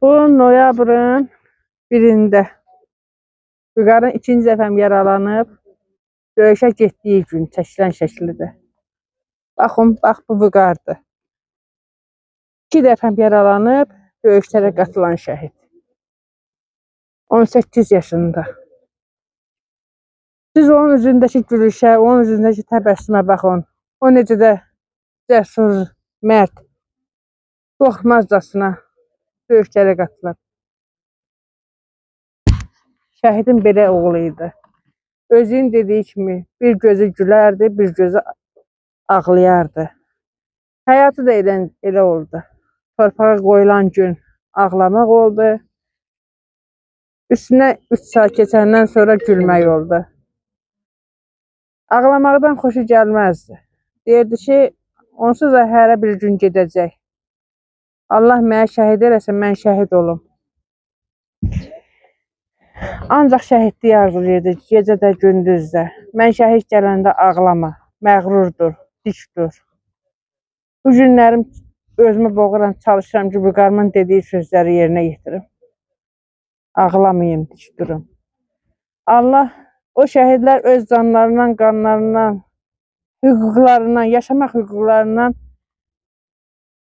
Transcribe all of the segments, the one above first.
Bu noyabrın 1-də Vüqarın 2-ci dəfəm yaralanıb döyüşə getdiyi gün çəkilən şəklidir. Baxın, bax bu Vüqardır. 2 dəfəm yaralanıb döyüşlərə qatılan şəhid. 18 yaşında. Siz onun üzündəki gülüşə, onun üzündəki təbəssümə baxın. O necə də cəsur, mərd, qorxmazcasına döyüşlərə qatılıb. Şəhidin belə oğlu idi. Özünün dediyi kimi bir gözü gülərdi, bir gözü ağlayardı. Həyatı da elə oldu. Torpağa qoyulan gün ağlamaq oldu. Üstünə 3 saat keçəndən sonra gülmək oldu. Ağlamaqdan xoşu gəlməzdi. Deyirdi ki, onsuz da hərə bir gün gedəcək. Allah mənə şəhid eləsə, mən şəhid olum. Ancaq şəhidliyi arzulayırdı, gecə də, gündüz də. Mən şəhid gələndə ağlama, məğrurdur, dikdur. Bu günlərim özümü boğuram, çalışıram ki, Vüqarımın dediyi sözləri yerinə yetirim. Ağlamayım, dik durum. Allah o şəhidlər öz canlarından, qanlarından, hüquqlarından, yaşamaq hüquqlarından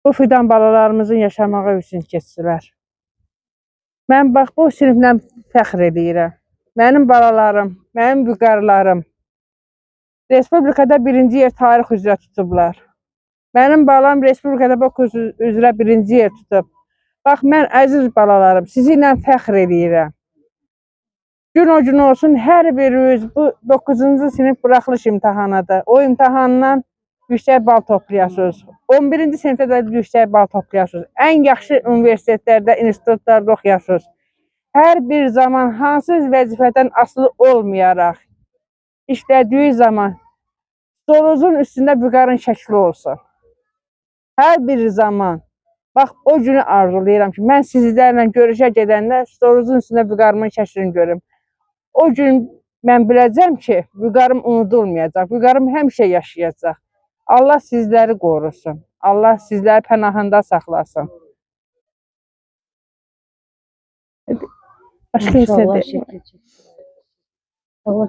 bu fidan balalarımızın yaşamağı üçün keçsilər. Mən bax bu siniflə fəxr edirəm. Mənim balalarım, mənim Vüqarlarım Respublikada 1-ci yer tarix üzrə tutublar. Mənim balam Respublikada bok üzrə 1-ci yer tutub. Bax, mən əziz balalarım, sizinlə fəxr edirəm. Gün o gün olsun, hər biriniz bu 9-cu sinif buraxılış imtahanıdır. O imtahandan yüksək bal toplayasınız. 11-ci sinifdə də yüksək bal toplayasınız. Ən yaxşı universitetlərdə, institutlarda oxuyasınız. Hər bir zaman hansı vəzifədən asılı olmayaraq işlədiyi zaman stolunuzun üstündə Vüqarın şəkli olsun. Hər bir zaman, bax o günü arzulayıram ki, mən sizlərlə görüşə gedəndə stolunuzun üstündə Vüqarımın şəklini görüm. O gün mən biləcəm ki, Vüqarım unudulmayacaq, Vüqarım həmişə yaşayacaq. Allah sizləri qorusun, Allah sizləri pənahında saxlasın. Başqa İnşallah şəkil çəkir. Allah